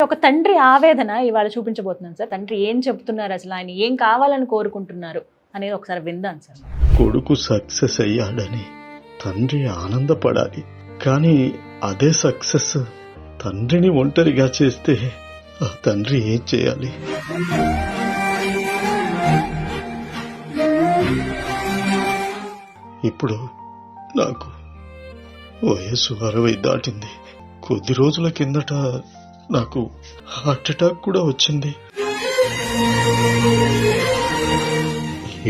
ఒక తండ్రి ఆవేదన ఇవాళ చూపించబోతున్నాను సార్. తండ్రి ఏం చెప్తున్నారు, అసలు ఆయన ఏం కావాలని కోరుకుంటున్నారు అనేది ఒకసారి విందాం సార్. కొడుకు సక్సెస్ అయ్యాడని తండ్రి ఆనందపడాలి, కానీ అదే సక్సెస్ తండ్రిని ఒంటరిగా చేస్తే ఆ తండ్రి ఏం చేయాలి? ఇప్పుడు నాకు వయసు 60 దాటింది. కొద్ది రోజుల కిందట నాకు హార్ట్ అటాక్ కూడా వచ్చింది.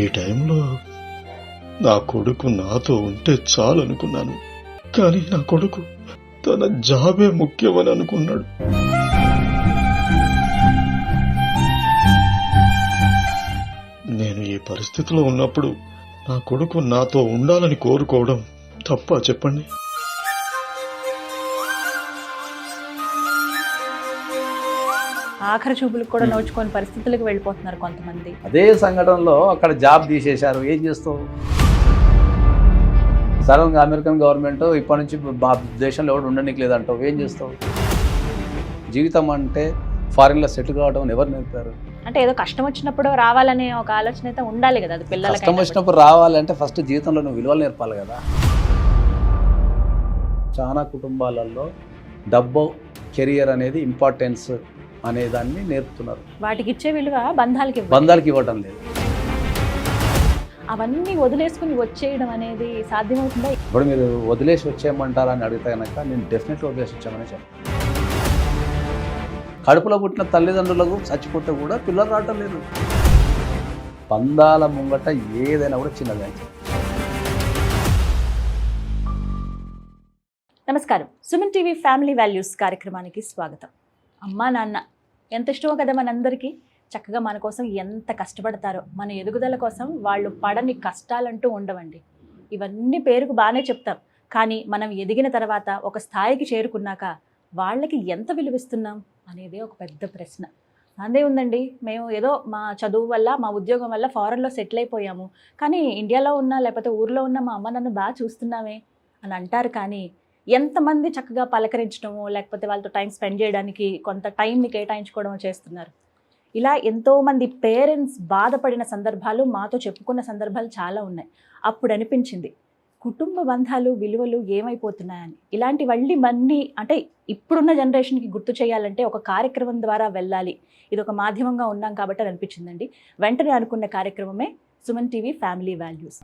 ఈ టైంలో నా కొడుకు నాతో ఉంటే చాలు అనుకున్నాను, కానీ నా కొడుకు తన జాబే ముఖ్యమని అనుకున్నాడు. నేను ఈ పరిస్థితిలో ఉన్నప్పుడు నా కొడుకు నాతో ఉండాలని కోరుకోవడం తప్పా చెప్పండి? ఆఖరి చూపులకు కూడా నోచుకొని పరిస్థితులకు వెళ్ళిపోతున్నారు కొంతమంది. అదే సంఘటనలో అక్కడ జాబ్ తీసేశారు, ఏం చేస్తావు? సడన్గా అమెరికన్ గవర్నమెంట్ ఇప్పటి నుంచి దేశంలో ఎవరు ఉండడానికి లేదంటావు, ఏం చేస్తావు? జీవితం అంటే ఫారిన్లో సెటిల్ కావడం ఎవరు నేర్పారు? అంటే ఏదో కష్టం వచ్చినప్పుడు రావాలనే ఒక ఆలోచన అయితే ఉండాలి కదా. అది పిల్లలకి కష్టం వచ్చినప్పుడు రావాలంటే ఫస్ట్ జీవితంలో నువ్వు విలువలు నేర్పాలి కదా. చాలా కుటుంబాలలో డబ్బు, కెరియర్ అనేది ఇంపార్టెన్స్ అనే దాన్ని నేర్పుతున్నారు. వాటికి ఇచ్చే విలువ బంధాలకి ఇవ్వడం లేదు. అవన్నీ వదిలేసుకుని వచ్చేయడం అనేది సాధ్యమవుతుందా? ఇప్పుడు మీరు వదిలేసి వచ్చేయమంటారా అని అడిగితే కనుక నేను డెఫినెట్గా వదిలేసి వచ్చామని చెప్పాను. కడుపులో పుట్టిన తల్లిదండ్రులకు చచ్చిపోతే కూడా పిల్లలు రావటం లేదు. పందాల ముంగట ఏదైనా కూడా చిన్నగా. నమస్కారం, సుమన్ టీవీ ఫ్యామిలీ వాల్యూస్ కార్యక్రమానికి స్వాగతం. అమ్మా నాన్న ఎంత ఇష్టమో కదా మనందరికీ. చక్కగా మన కోసం ఎంత కష్టపడతారో, మన ఎదుగుదల కోసం వాళ్ళు పడని కష్టాలంటూ ఉండవండి. ఇవన్నీ పేరుకు బాగానే చెప్తాం, కానీ మనం ఎదిగిన తర్వాత ఒక స్థాయికి చేరుకున్నాక వాళ్ళకి ఎంత విలువిస్తున్నాం అనేది ఒక పెద్ద ప్రశ్న. అదే ఉందండి, మేము ఏదో మా చదువు వల్ల, మా ఉద్యోగం వల్ల ఫారెన్లో సెటిల్ అయిపోయాము, కానీ ఇండియాలో ఉన్న లేకపోతే ఊర్లో ఉన్న మా అమ్మ నన్ను బాగా చూస్తున్నామే అని అంటారు. కానీ ఎంతమంది చక్కగా పలకరించడమో లేకపోతే వాళ్ళతో టైం స్పెండ్ చేయడానికి కొంత టైంని కేటాయించుకోవడమో చేస్తున్నారు. ఇలా ఎంతోమంది పేరెంట్స్ బాధపడిన సందర్భాలు మాతో చెప్పుకున్న సందర్భాలు చాలా ఉన్నాయి. అప్పుడు అనిపించింది కుటుంబ బంధాలు, విలువలు ఏమైపోతున్నాయని. ఇలాంటివన్నీ అంటే ఇప్పుడున్న జనరేషన్కి గుర్తు చేయాలంటే ఒక కార్యక్రమం ద్వారా వెళ్ళాలి, ఇది ఒక మాధ్యమంగా ఉన్నాం కాబట్టి అని అనిపించిందండి. వెంటనే అనుకున్న కార్యక్రమమే సుమన్ టీవీ ఫ్యామిలీ వాల్యూస్.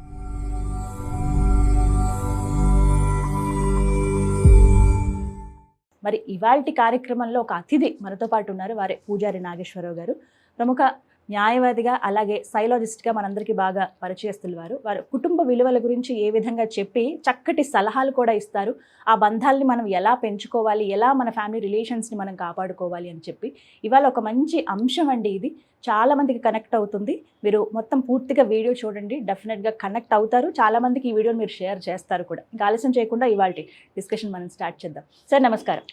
మరి ఇవాల్టి కార్యక్రమంలో ఒక అతిథి మనతో పాటు ఉన్నారు. వారే పూజారి నాగేశ్వరరావు గారు. ప్రముఖ న్యాయవాదిగా అలాగే సైలాజిస్ట్గా మనందరికీ బాగా పరిచయస్తులు వారు కుటుంబ విలువల గురించి ఏ విధంగా చెప్పి చక్కటి సలహాలు కూడా ఇస్తారు. ఆ బంధాలని మనం ఎలా పెంచుకోవాలి, ఎలా మన ఫ్యామిలీ రిలేషన్స్ని మనం కాపాడుకోవాలి అని చెప్పి ఇవాళ ఒక మంచి అంశం అండి. ఇది చాలామందికి కనెక్ట్ అవుతుంది. మీరు మొత్తం పూర్తిగా వీడియో చూడండి, డెఫినెట్గా కనెక్ట్ అవుతారు. చాలామందికి ఈ వీడియోని మీరు షేర్ చేస్తారు కూడా. ఇంకా ఆలస్యం చేయకుండా ఇవాళ డిస్కషన్ మనం స్టార్ట్ చేద్దాం. సార్ నమస్కారం.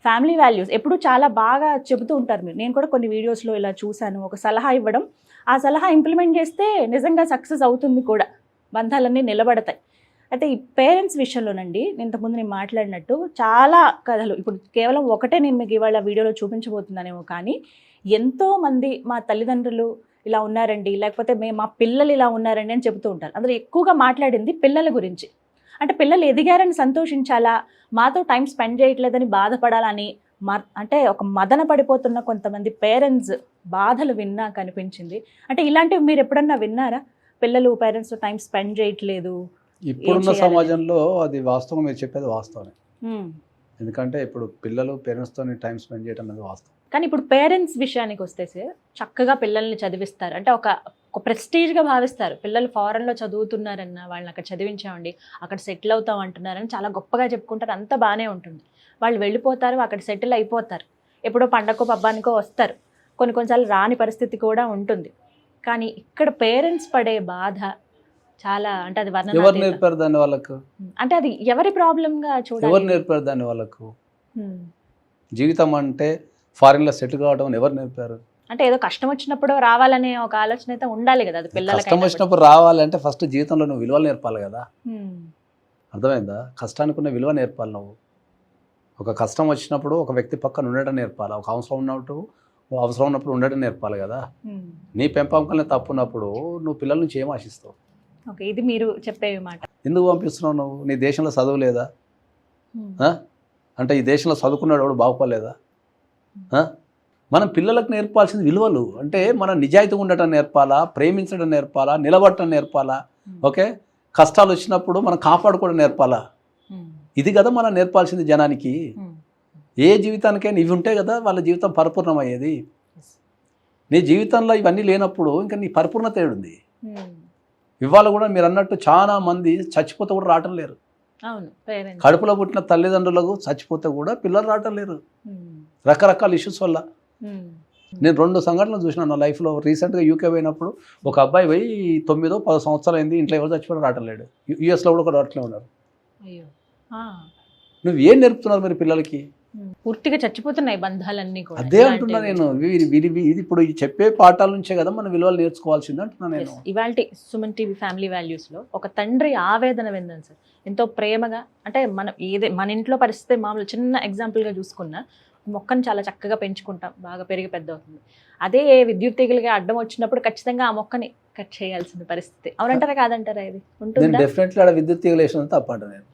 ఫ్యామిలీ వాల్యూస్ ఎప్పుడు చాలా బాగా చెబుతూ ఉంటారు మీరు. నేను కూడా కొన్ని వీడియోస్లో ఇలా చూశాను, ఒక సలహా ఇవ్వడం, ఆ సలహా ఇంప్లిమెంట్ చేస్తే నిజంగా సక్సెస్ అవుతుంది కూడా, బంధాలన్నీ నిలబడతాయి. అయితే ఈ పేరెంట్స్ విషయంలోనండి, ఇంతకుముందు నేను మాట్లాడినట్టు చాలా కథలు, ఇప్పుడు కేవలం ఒకటే నేను మీకు ఇవాళ వీడియోలో చూపించబోతున్నానేమో, కానీ ఎంతోమంది మా తల్లిదండ్రులు ఇలా ఉన్నారండి, లేకపోతే మా పిల్లలు ఇలా ఉన్నారండి అని చెబుతూ ఉంటారు. అందులో ఎక్కువగా మాట్లాడింది పిల్లల గురించి. అంటే పిల్లలు ఎదిగారని సంతోషించాలా, మాతో టైం స్పెండ్ చేయట్లేదని బాధపడాలని, అంటే ఒక మదన పడిపోతున్న కొంతమంది పేరెంట్స్ బాధలు విన్నా కనిపించింది. అంటే ఇలాంటివి మీరు ఎప్పుడన్నా విన్నారా? పిల్లలు పేరెంట్స్తో టైం స్పెండ్ చేయట్లేదు. ఇప్పుడున్న సమాజంలో అది వాస్తవం, మీరు చెప్పేది వాస్తవమే. ఎందుకంటే ఇప్పుడు పిల్లలు పేరెంట్స్తో టైం స్పెండ్ చేయడం అనేది వాస్తవం. కానీ ఇప్పుడు పేరెంట్స్ విషయానికి వస్తే సార్, చక్కగా పిల్లల్ని చదివిస్తారు, అంటే ఒక ప్రెస్టీజ్గా భావిస్తారు. పిల్లలు ఫారెన్లో చదువుతున్నారన్న, వాళ్ళని అక్కడ చదివించామండి, అక్కడ సెటిల్ అవుతాం అంటున్నారని చాలా గొప్పగా చెప్పుకుంటారు. అంతా బాగానే ఉంటుంది. వాళ్ళు వెళ్ళిపోతారు, అక్కడ సెటిల్ అయిపోతారు, ఎప్పుడో పండగకో పబ్బానికో వస్తారు, కొన్నిసార్లు రాని పరిస్థితి కూడా ఉంటుంది. కానీ ఇక్కడ పేరెంట్స్ పడే బాధ చాలా, అంటే అది ఎవరు నేర్పారు దాన్ని వాళ్ళకు? అంటే అది ఎవరి ప్రాబ్లంగా చూడాలి? ఎవరు నేర్పారు దాన్ని వాళ్ళకు? జీవితం అంటే ఫారిన్లో సెటిల్ కావడం ఎవరు నేర్పారు? అంటే ఏదో కష్టం వచ్చినప్పుడు రావాలనే ఒక ఆలోచన అయితే ఉండాలి కదా. అది పిల్లలకి కష్టం వచ్చినప్పుడు రావాలంటే ఫస్ట్ జీవితంలో నువ్వు విలువలు నేర్పాలి కదా. అర్థమైందా? కష్టానికి ఉన్న విలువ నేర్పాలి నువ్వు. ఒక కష్టం వచ్చినప్పుడు ఒక వ్యక్తి పక్కన ఉండడం నేర్పాలి, ఒక అవసరం ఉన్నప్పుడు ఉండడం నేర్పాలి కదా. నీ పెంపకంలో తప్పు ఉన్నప్పుడు నువ్వు పిల్లల నుంచి ఏం ఆశిస్తావు? ఓకే, ఇది మీరు చెప్పే మాట. ఎందుకు పంపిస్తున్నావు నువ్వు? నీ దేశంలో చదువు లేదా? అంటే ఈ దేశంలో చదువుకున్నాడు వాడు బాగుపడలేదా? మనం పిల్లలకు నేర్పాల్సింది విలువలు. అంటే మనం నిజాయితీగా ఉండటం నేర్పాలా, ప్రేమించడం నేర్పాలా, నిలబడటం నేర్పాలా, ఓకే, కష్టాలు వచ్చినప్పుడు మనం కాపాడుకోవడం నేర్పాలా. ఇది కదా మనం నేర్పాల్సింది జనానికి. ఏ జీవితానికైనా ఇవి ఉంటే కదా వాళ్ళ జీవితం పరిపూర్ణమయ్యేది. నీ జీవితంలో ఇవన్నీ లేనప్పుడు ఇంకా నీ పరిపూర్ణత ఏడుంది? ఇవాళ కూడా మీరు అన్నట్టు చాలా మంది చచ్చిపోతే కూడా రావటం లేరు. కడుపులో పుట్టిన తల్లిదండ్రులకు చచ్చిపోతే కూడా పిల్లలు రావటం లేరు, రకరకాల ఇష్యూస్ వల్ల. నేను 2 సంఘటనలు చూసినాను నా లైఫ్లో. రీసెంట్గా యూకే పోయినప్పుడు ఒక అబ్బాయి పోయి 9-10 సంవత్సరాలు అయింది, ఇంట్లో ఎవరు చచ్చిపోయినా రావటం లేడు. యూఎస్లో కూడా ఒక రావట్లే ఉన్నారు. నువ్వు ఏం నేర్పుతున్నారు మరి పిల్లలకి? పూర్తిగా చచ్చిపోతున్నాయి బంధాలన్నీ కూడా. అదే అంటున్నా నేను. ఇది ఇప్పుడు ఈ చెప్పే పాఠాల నుంచే కదా మన విలువలు నేర్చుకోవాల్సింది అంటున్నా నేను. ఇవాల్టి సుమన్ టీవీ ఫ్యామిలీ వాల్యూస్లో ఒక తండ్రి ఆవేదన విందాం సార్. ఎంతో ప్రేమగా, అంటే మన ఇంట్లో పరిస్థితి మామూలు చిన్న ఎగ్జాంపుల్గా చూసుకున్నా, మొక్కను చాలా చక్కగా పెంచుకుంటాం, బాగా పెరిగి పెద్ద అవుతుంది. అదే విద్యుత్ తీగలుగా అడ్డం వచ్చినప్పుడు ఖచ్చితంగా ఆ మొక్కని కట్ చేయాల్సిన పరిస్థితి. అవునంటారా కాదంటారా? ఇది ఉంటుంది డెఫినెట్లీ. ఆడ విద్యుత్ తీగలు వేసిన తప్పంట నేను.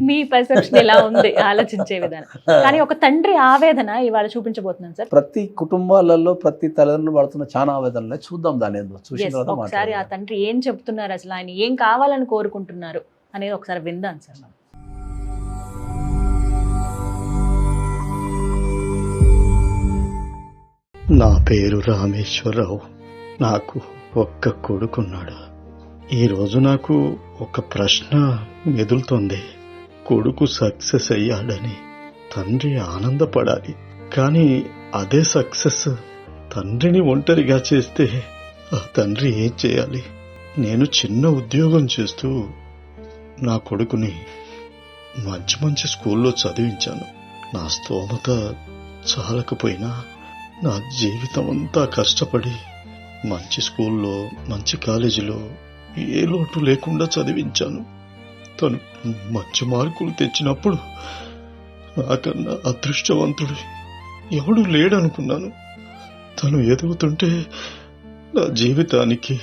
మీ పర్సెప్షన్ ఎలా ఉంది ఆలోచించే విధానం. కానీ ఒక తండ్రి ఆవేదన ఇవాళ చూపించబోతున్నాను సార్. ప్రతి కుటుంబాలలో ప్రతి తల్లిదండ్రులు పడుతున్న చాలా ఆవేదనలే చూద్దాం. దాని ఒకసారి ఆ తండ్రి ఏం చెప్తున్నారు, అసలు ఆయన ఏం కావాలని కోరుకుంటున్నారు అనేది ఒకసారి విందాం సార్. నా పేరు రామేశ్వరరావు. నాకు ఒక్క కొడుకున్నాడు. ఈరోజు నాకు ఒక ప్రశ్న మెదులుతోంది. కొడుకు సక్సెస్ అయ్యాడని తండ్రి ఆనందపడాలి, కానీ అదే సక్సెస్ తండ్రిని ఒంటరిగా చేస్తే ఆ తండ్రి ఏం చేయాలి? నేను చిన్న ఉద్యోగం చేస్తూ నా కొడుకుని మంచి మంచి స్కూల్లో చదివించాను. నా స్తోమత చాలకపోయినా నా జీవితం అంతా కష్టపడి మంచి స్కూల్లో, మంచి కాలేజీలో ఏ లోటు లేకుండా చదివించాను. తను మంచి మార్కులు తెచ్చినప్పుడు నాకన్నా అదృష్టవంతుడు ఎవడు లేడనుకున్నాను. తను ఎదుగుతుంటే నా జీవితానికి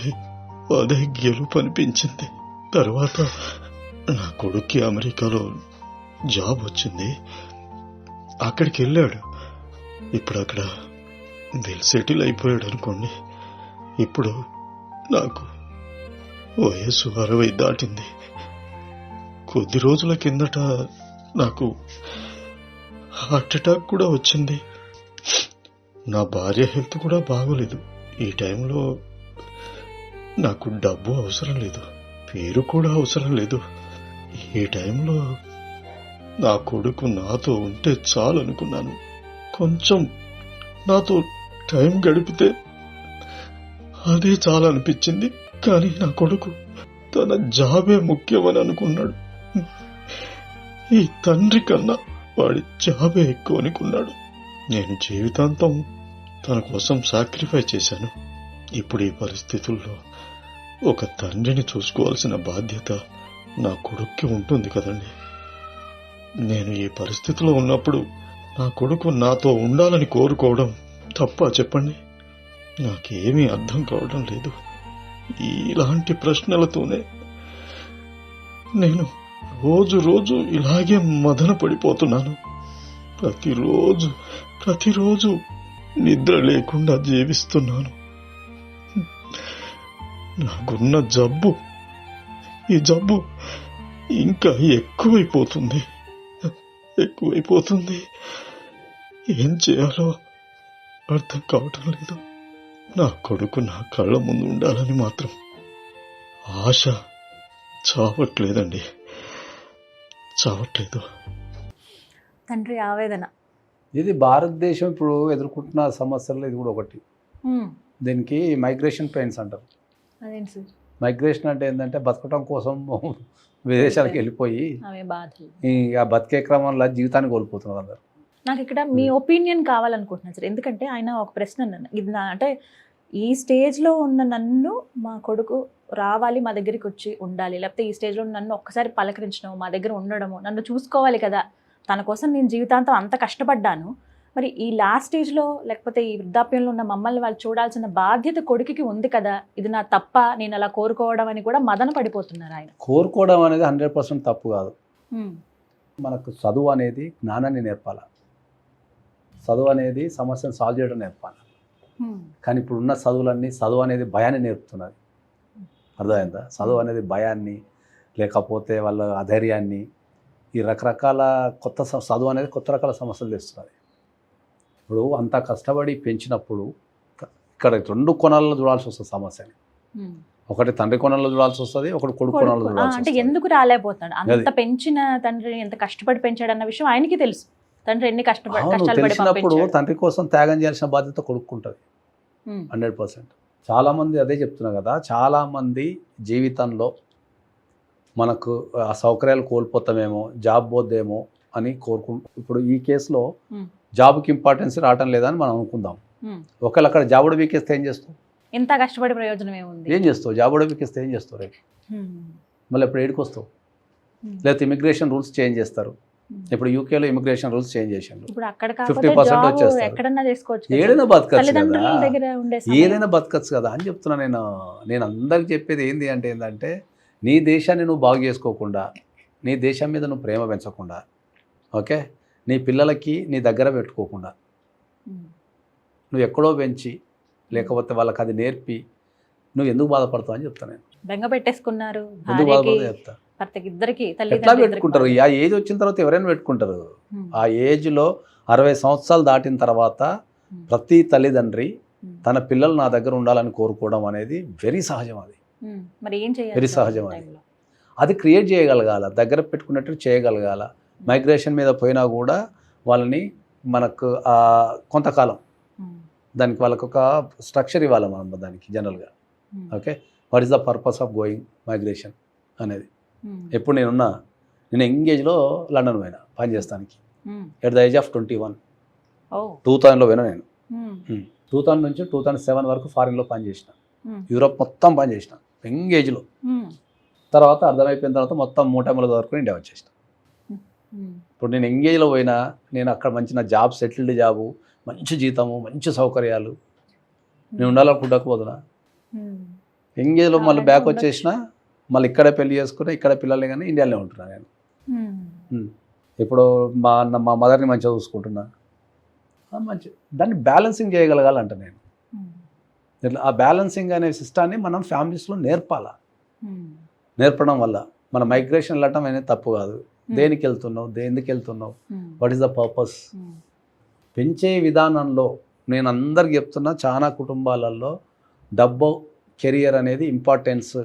అదే గెలుపు అనిపించింది. తర్వాత నా కొడుక్కి అమెరికాలో జాబ్ వచ్చింది, అక్కడికి వెళ్ళాడు. ఇప్పుడు అక్కడ వెల్ సెటిల్ అయిపోయాడు అనుకోండి. ఇప్పుడు నాకు వయసు 60 దాటింది. కొద్ది రోజుల కిందట నాకు హార్ట్ అటాక్ కూడా వచ్చింది. నా భార్య హెల్త్ కూడా బాగోలేదు. ఈ టైంలో నాకు డబ్బు అవసరం లేదు, పేరు కూడా అవసరం లేదు. ఈ టైంలో నా కొడుకు నాతో ఉంటే చాలు అనుకున్నాను. కొంచెం నాతో టైం గడిపితే అదే చాలా అనిపించింది. కానీ నా కొడుకు తన జాబే ముఖ్యమని అనుకున్నాడు. ఈ తండ్రి కన్నా వాడి జాబే ఎక్కువ అనుకున్నాడు. నేను జీవితాంతం తన కోసం సాక్రిఫైస్ చేశాను. ఇప్పుడు ఈ పరిస్థితుల్లో ఒక తండ్రిని చూసుకోవాల్సిన బాధ్యత నా కొడుక్కి ఉంటుంది కదండి. నేను ఈ పరిస్థితిలో ఉన్నప్పుడు నా కొడుకు నాతో ఉండాలని కోరుకోవడం తప్ప చెప్పండి? నాకేమీ అర్థం కావడం లేదు. ఇలాంటి ప్రశ్నలతోనే నేను రోజు ఇలాగే మదన పడిపోతున్నాను. ప్రతిరోజు నిద్ర లేకుండా జీవిస్తున్నాను. నాకున్న జబ్బు, ఈ జబ్బు ఇంకా ఎక్కువైపోతుంది. ఏం చేయాలో అర్థం కావటం లేదు. నా కొడుకు నా కళ్ళ ముందు ఉండాలని మాత్రం ఆశ చావట్లేదండి, చావట్లేదు. తండ్రి ఆవేదన ఇది భారతదేశం ఇప్పుడు ఎదుర్కొంటున్న సమస్యల్లో ఇది కూడా ఒకటి. దీనికి మైగ్రేషన్ పెయిన్స్ అంటారు. మైగ్రేషన్ అంటే ఏంటంటే బతకటం కోసం విదేశాలకు వెళ్ళిపోయి ఆ బతికే క్రమంలో జీవితాన్ని కోల్పోతున్నారు అందరు. నాకు ఇక్కడ మీ ఒపీనియన్ కావాలనుకుంటున్నాను సార్. ఎందుకంటే ఆయన ఒక ప్రశ్న అన్నాను, ఇది అంటే ఈ స్టేజ్లో ఉన్న నన్ను మా కొడుకు రావాలి, మా దగ్గరికి వచ్చి ఉండాలి, లేకపోతే ఈ స్టేజ్లో నన్ను ఒక్కసారి పలకరించడం, మా దగ్గర ఉండడము, నన్ను చూసుకోవాలి కదా, తన కోసం నేను జీవితాంతం అంత కష్టపడ్డాను, మరి ఈ లాస్ట్ స్టేజ్లో లేకపోతే ఈ వృద్ధాప్యంలో ఉన్న మమ్మల్ని వాళ్ళు చూడాల్సిన బాధ్యత కొడుకుకి ఉంది కదా, ఇది నా తప్ప, నేను అలా కోరుకోవడం అని కూడా మదన పడిపోతున్నారు ఆయన. కోరుకోవడం అనేది 100% తప్పు కాదు. మనకు చదువు అనేది జ్ఞానాన్ని నేర్పాలి, చదువు అనేది సమస్యను సాల్వ్ చేయడం నేర్పాలి. కానీ ఇప్పుడు ఉన్న చదువు అనేది భయాన్ని నేర్పుతున్నది. అర్థమైందా? చదువు అనేది భయాన్ని, లేకపోతే వాళ్ళ అధైర్యాన్ని, ఈ రకరకాల చదువు అనేది కొత్త రకాల సమస్యలు తెస్తున్నది. ఇప్పుడు అంత కష్టపడి పెంచినప్పుడు ఇక్కడ 2 కోణాలలో చూడాల్సి వస్తుంది సమస్యని. ఒకటి తండ్రి కోణంలో చూడాల్సి వస్తుంది, ఒకటి కొడుకు కోణంలో చూడాల్సి అంటే వస్తుంది. ఎందుకు రాలేకపోతాడు? అంత పెంచిన తండ్రి ఎంత కష్టపడి పెంచాడన్న విషయం ఆయనకి తెలుసు. తండ్రి ఎన్ని కష్టాలు పడి తెలిసినప్పుడు పంపించాడు. తండ్రి కోసం త్యాగం చేయాల్సిన బాధ్యత కొడుకుంటుంది 100%. చాలామంది అదే చెప్తున్నా కదా, చాలామంది జీవితంలో మనకు ఆ సౌకర్యాలు కోల్పోతామేమో, జాబ్ పోద్దేమో అని ఇప్పుడు ఈ కేసులో జాబ్కి ఇంపార్టెన్స్ రావటం లేదని మనం అనుకుందాం. ఒకవేళ అక్కడ జాబ్ వీకేస్తే ఏం చేస్తావు? ఇంత కష్టపడి ప్రయోజనం ఏముంది? ఏం చేస్తావు? జాబ్ వీకేస్తే ఏం చేస్తావు? రేపు మళ్ళీ ఎప్పుడు ఏడికి వస్తావు? లేకపోతే ఇమిగ్రేషన్ రూల్స్ చేంజ్ చేస్తారు. ఇప్పుడు యూకేలో ఇమిగ్రేషన్ రూల్స్ చేంజ్ చేశారు. ఇప్పుడు అక్కడ 50% వచ్చేస్తారు. ఎక్కడన్నా చేసుకోవచ్చు, ఏదైనా బతకచ్చు తల్లిదండ్రుల కదా, దగ్గర ఉండే ఏదైనా బతకచ్చు కదా అని చెప్తున్నా నేను అందరికి చెప్పేది ఏంటంటే నీ దేశాన్ని నువ్వు బాగు చేసుకోకుండా, నీ దేశం మీద నువ్వు ప్రేమ పెంచకుండా, ఓకే, నీ పిల్లలకి నీ దగ్గర పెట్టుకోకుండా, నువ్వు ఎక్కడో పెంచి లేకపోతే వాళ్ళకి అది నేర్పి నువ్వు ఎందుకు బాధపడతావు అని చెప్తాను నేను. బెంగ పెట్టేసుకున్నారు, ఎందుకు బాధపడతావు చెప్తా. భర్తకి ఇద్దరికి ఎట్లా పెట్టుకుంటారు? ఆ ఏజ్ వచ్చిన తర్వాత ఎవరైనా పెట్టుకుంటారు. ఆ ఏజ్లో 60 సంవత్సరాలు దాటిన తర్వాత ప్రతి తల్లిదండ్రి తన పిల్లలు నా దగ్గర ఉండాలని కోరుకోవడం అనేది వెరీ సహజం. అది మరి ఏం చేయాలి? వెరీ సహజం. అది క్రియేట్ చేయగలగాల, దగ్గర పెట్టుకున్నట్టు చేయగలగాల. మైగ్రేషన్ మీద పోయినా కూడా వాళ్ళని మనకు కొంతకాలం దానికి వాళ్ళకు ఒక స్ట్రక్చర్ ఇవ్వాలి మనం దానికి జనరల్గా. Okay, what is the purpose of going migration అనేది. ఎప్పుడు నేను ఎంగేజ్లో లండన్ పోయినా పనిచేస్తానికి ఎట్ ద ఏజ్ ఆఫ్ 21. 2000లో పోయినా నేను. 2000 నుంచి 2007 వరకు ఫారిన్లో పనిచేసిన, యూరోప్ మొత్తం పనిచేసిన ఎంగేజ్లో. తర్వాత అర్థమైపోయిన తర్వాత మొత్తం 3 వరకు ఇండియా వచ్చేసిన. ఇప్పుడు నేను ఎంగేజ్లో పోయినా, నేను అక్కడ మంచి నా జాబ్, సెటిల్డ్ జాబు, మంచి జీతము, మంచి సౌకర్యాలు, నేను ఉండాలనుకుంటకపోతున్నా. ఎంగేజ్లో మళ్ళీ బ్యాక్ వచ్చేసిన, మళ్ళీ ఇక్కడే పెళ్లి చేసుకున్నా, ఇక్కడ పిల్లలే కానీ ఇండియాలోనే ఉంటున్నా నేను. ఇప్పుడు మా మదర్ని మంచిగా చూసుకుంటున్నా. మంచి దాన్ని బ్యాలెన్సింగ్ చేయగలగాలంట నేను. ఆ బ్యాలెన్సింగ్ అనే సిస్టాన్ని మనం ఫ్యామిలీస్లో నేర్పాలా. నేర్పడం వల్ల మన మైగ్రేషన్ వెళ్ళటం అనేది తప్పు కాదు. దేనికి వెళ్తున్నావు, ఎందుకు వెళ్తున్నావు, వాట్ ఈస్ ద పర్పస్. పెంచే విధానంలో నేను అందరికి చెప్తున్నా, చాలా కుటుంబాలలో డబ్బు, కెరియర్ అనేది ఇంపార్టెన్స్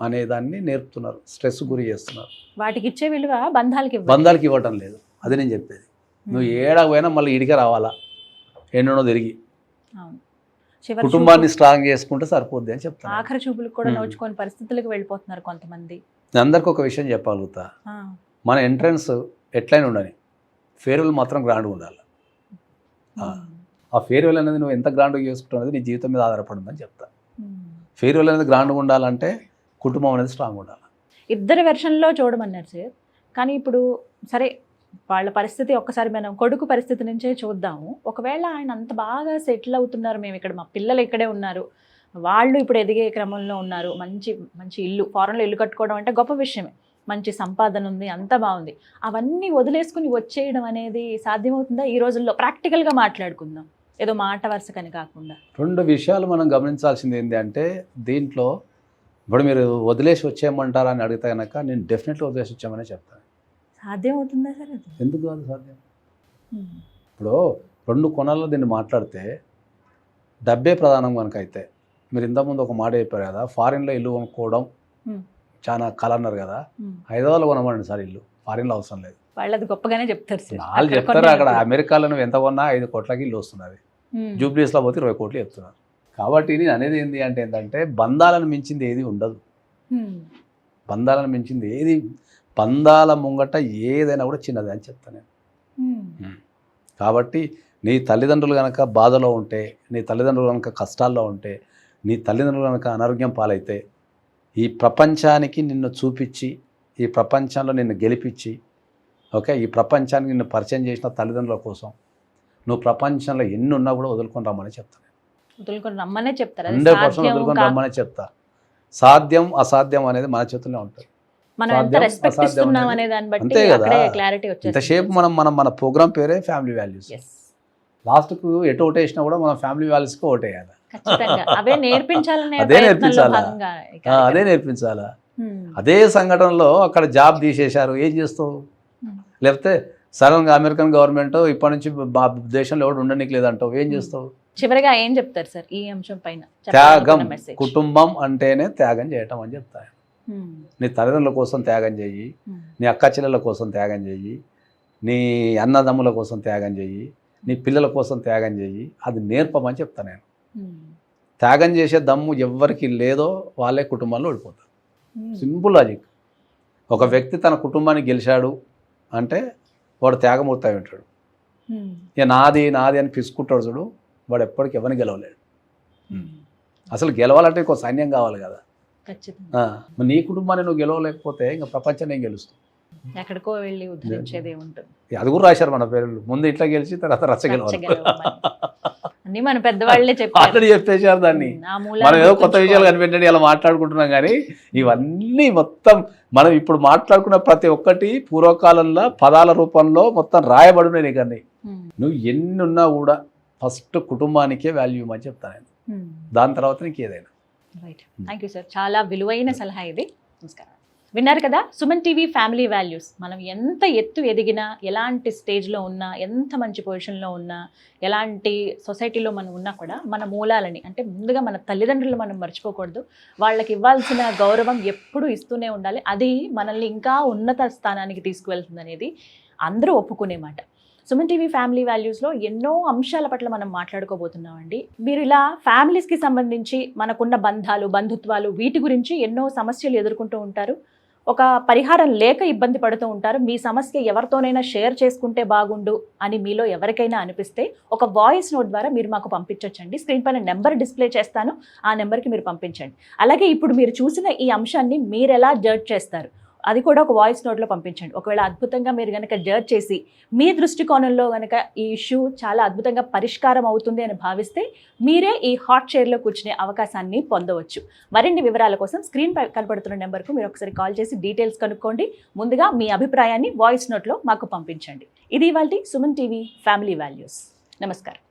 అనేదాన్ని నేర్పుతున్నారు, స్ట్రెస్ గురి చేస్తున్నారు. వాటికి ఇచ్చే విలువ బంధాలకి ఇవ్వటం లేదు. అది నేను చెప్పేది. నువ్వు ఏడాకు పోయినా మళ్ళీ ఇడికే రావాలా, ఎన్నో తిరిగి కుటుంబాన్ని స్ట్రాంగ్ చేసుకుంటే సరిపోద్ది అని చెప్తాను. ఆఖరి చూపులకు కూడా నోచుకొని పరిస్థితులకు వెళ్ళిపోతున్నారు కొంతమంది. నేను అందరికి ఒక విషయం చెప్పగలుగుతా, మన ఎంట్రన్స్ ఎట్లయినా ఉండని, ఫేర్వెల్ మాత్రం గ్రాండ్గా ఉండాలి. ఆ ఫేర్వెల్ అనేది నువ్వు ఎంత గ్రాండ్గా చేసుకుంటావు అనేది నీ జీవితం మీద ఆధారపడిందని చెప్తా. ఫేర్వెల్ అనేది గ్రాండ్గా ఉండాలంటే కుటుంబం అనేది స్ట్రాంగ్ ఉండాలి. ఇద్దరి వెర్షన్లో చూడమన్నారు సార్. కానీ ఇప్పుడు సరే, వాళ్ళ పరిస్థితి ఒక్కసారి మనం కొడుకు పరిస్థితి నుంచే చూద్దాము. ఒకవేళ ఆయన అంత బాగా సెటిల్ అవుతున్నారు, మేము ఇక్కడ, మా పిల్లలు ఇక్కడే ఉన్నారు, వాళ్ళు ఇప్పుడు ఎదిగే క్రమంలో ఉన్నారు, మంచి మంచి ఇల్లు, ఫారెన్లో ఇల్లు కట్టుకోవడం అంటే గొప్ప విషయమే, మంచి సంపాదన ఉంది, అంత బాగుంది, అవన్నీ వదిలేసుకుని వచ్చేయడం అనేది సాధ్యమవుతుందా ఈ రోజుల్లో? ప్రాక్టికల్గా మాట్లాడుకుందాం, ఏదో మాట వరుసకని కాకుండా. 2 విషయాలు మనం గమనించాల్సింది ఏంటి అంటే, దీంట్లో ఇప్పుడు మీరు వదిలేసి వచ్చేయమంటారా అని అడిగితే కనుక నేను డెఫినెట్లీ వదిలేసి వచ్చామనే చెప్తాను. సాధ్యం అవుతుందా సార్? ఎందుకు కాదు సాధ్యం. ఇప్పుడు 2 కోణాల్లో దీన్ని మాట్లాడితే డబ్బే ప్రధానం కనుక అయితే, మీరు ఇంతకుముందు ఒక మాట చెప్పారు కదా, ఫారిన్లో ఇల్లు కొనుక్కోవడం చాలా కళ అన్నారు కదా, హైదరాబాద్లో కొనమండి సార్ ఇల్లు, ఫారిన్లో అవసరం లేదు. వాళ్ళది గొప్పగానే చెప్తారు సార్. వాళ్ళు చెప్తారు, అక్కడ అమెరికాలో నువ్వు ఎంత కొన్నా 5 కోట్లకి ఇల్లు వస్తున్నది, జూబ్లీస్లో పోతే 20 కోట్లు చెప్తున్నారు. కాబట్టి నేను అనేది ఏంటంటే బంధాలను మించింది ఏది ఉండదు. బంధాలను మించింది ఏది, బంధాల ముంగట ఏదైనా కూడా చిన్నది అని చెప్తాను నేను. కాబట్టి నీ తల్లిదండ్రులు కనుక బాధలో ఉంటే, నీ తల్లిదండ్రులు కనుక కష్టాల్లో ఉంటే, నీ తల్లిదండ్రులు కనుక అనారోగ్యం పాలైతే, ఈ ప్రపంచానికి నిన్ను చూపించి, ఈ ప్రపంచంలో నిన్ను గెలిపించి, ఓకే, ఈ ప్రపంచానికి నిన్ను పరిచయం చేసిన తల్లిదండ్రుల కోసం నువ్వు ప్రపంచంలో ఎన్ని ఉన్నా కూడా వదులుకొని రమ్మని చెప్తాను. వదులుకొని రమ్మనే చెప్తారు. 100% వదులుకొని రమ్మని చెప్తా. సాధ్యం అసాధ్యం అనేది మన చేతుల్లో ఉంటుంది. మనం ఎంత సాధ్యం, రెస్పెక్ట్ అసాధ్యం ఇస్తున్నాం అనేది అనే దాన్ని బట్టి అంతే కదా. అక్కడే క్లారిటీ వచ్చేస్తుంది. ఇంతసేపు మన ప్రోగ్రామ్ పేరే ఫ్యామిలీ వాల్యూస్. లాస్ట్కు ఎటు ఓటేసినా కూడా మనం ఫ్యామిలీ వాల్యూస్కి ఓటేయాలి. ఖచ్చితంగా అవే నేర్పించాలనే అదే ప్రయత్నంలో నేర్పించాలా? భాగంగా ఈ అదే కార్యక్రమం. నేర్పించాలా. అదే సంఘటనలో అక్కడ జాబ్ తీసేశారు, ఏం చేస్తావు? లేకపోతే సడన్గా అమెరికన్ గవర్నమెంట్ ఇప్పటి నుంచి దేశంలో ఎవరు ఉండడానికి లేదంటావు, ఏం చేస్తావు? చివరిగా ఏం చెప్తారు సార్ ఈ అంశం పైన? త్యాగం, మెసేజ్. కుటుంబం అంటేనే త్యాగం చేయటం అని చెప్తాను. నీ తల్లిదండ్రుల కోసం త్యాగం చెయ్యి, నీ అక్క చెల్లెల కోసం త్యాగం చెయ్యి, నీ అన్నదమ్ముల కోసం త్యాగం చెయ్యి, నీ పిల్లల కోసం త్యాగం చెయ్యి, అది నేర్పమని చెప్తాను నేను. త్యాగం చేసే దమ్ము ఎవరికి లేదో వాళ్ళే కుటుంబంలో ఓడిపోతారు. Simple logic. ఒక వ్యక్తి తన కుటుంబాన్ని గెలిచాడు అంటే వాడు త్యాగమూర్తి అయి ఉంటాడు. ఇక నాది నాది అని పిసుకుంటాడు చూడు, వాడు ఎప్పటికి ఎవరిని గెలవలేడు. అసలు గెలవాలంటే ఒక సైన్యం కావాలి కదా. మరి నీ కుటుంబాన్ని నువ్వు గెలవలేకపోతే ఇంకా ప్రపంచం ఏం గెలుస్తుంది? ఎక్కడికో వెళ్ళి ఉద్ధరించేదే ఉంటుంది. అది కూడా రాశారు మన పేర్లు, ముందు ఇట్లా గెలిచి తర్వాత రచ్చ గెలవాలి అన్ని మన పెద్దవాళ్ళే చెప్పారు, ఆల్రెడీ చెప్పేశారు దాన్ని. మనం ఏదో కొత్త విషయాలు కనిపెట్టండి ఇలా మాట్లాడుకుంటున్నాం, కానీ ఇవన్నీ మొత్తం మనం ఇప్పుడు మాట్లాడుకున్న ప్రతి ఒక్కటి పూర్వకాలంలో పదాల రూపంలో మొత్తం రాయబడినాయి. నీకు అన్నీ నువ్వు ఎన్ని ఉన్నా కూడా ఫస్ట్ కుటుంబానికే వాల్యూ అని చెప్తాను నేను, దాని తర్వాత నీకు ఏదైనా. రైట్, థ్యాంక్ యూ సార్, చాలా విలువైన సలహా ఇది. నమస్కారం. విన్నారు కదా సుమన్ టీవీ ఫ్యామిలీ వాల్యూస్. మనం ఎంత ఎత్తు ఎదిగినా, ఎలాంటి స్టేజ్లో ఉన్నా, ఎంత మంచి పొజిషన్లో ఉన్నా, ఎలాంటి సొసైటీలో మనం ఉన్నా కూడా మన మూలాలని, అంటే ముందుగా మన తల్లిదండ్రులు మనం మర్చిపోకూడదు. వాళ్ళకి ఇవ్వాల్సిన గౌరవం ఎప్పుడూ ఇస్తూనే ఉండాలి. అది మనల్ని ఇంకా ఉన్నత స్థానానికి తీసుకువెళ్తుంది అనేది అందరూ ఒప్పుకునే మాట. సుమన్ టీవీ ఫ్యామిలీ వాల్యూస్లో ఎన్నో అంశాల పట్ల మనం మాట్లాడుకోబోతున్నామండి. మీరు ఇలా ఫ్యామిలీస్కి సంబంధించి మనకున్న బంధాలు, బంధుత్వాలు, వీటి గురించి ఎన్నో సమస్యలు ఎదుర్కొంటూ ఉంటారు. ఒక పరిహారం లేక ఇబ్బంది పడుతూ ఉంటారు. మీ సమస్య ఎవరితోనైనా షేర్ చేసుకుంటే బాగుండు అని మీలో ఎవరికైనా అనిపిస్తే ఒక వాయిస్ నోట్ ద్వారా మీరు మాకు పంపించవచ్చండి. స్క్రీన్ పైన నెంబర్ డిస్ప్లే చేస్తాను, ఆ నెంబర్కి మీరు పంపించండి. అలాగే ఇప్పుడు మీరు చూసిన ఈ అంశాన్ని మీరు ఎలా జడ్జ్ చేస్తారు అది కూడా ఒక వాయిస్ నోట్లో పంపించండి. ఒకవేళ అద్భుతంగా మీరు కనుక జడ్జ్ చేసి మీ దృష్టికోణంలో కనుక ఈ ఇష్యూ చాలా అద్భుతంగా పరిష్కారం అవుతుంది అని భావిస్తే మీరే ఈ హాట్ చైర్లో కూర్చునే అవకాశాన్ని పొందవచ్చు. మరిన్ని వివరాల కోసం స్క్రీన్ పై కనపడుతున్న నెంబర్కు మీరు ఒకసారి కాల్ చేసి డీటెయిల్స్ కనుక్కోండి. ముందుగా మీ అభిప్రాయాన్ని వాయిస్ నోట్లో మాకు పంపించండి. ఇది ఇవాల్టి సుమన్ టీవీ ఫ్యామిలీ వాల్యూస్. నమస్కారం.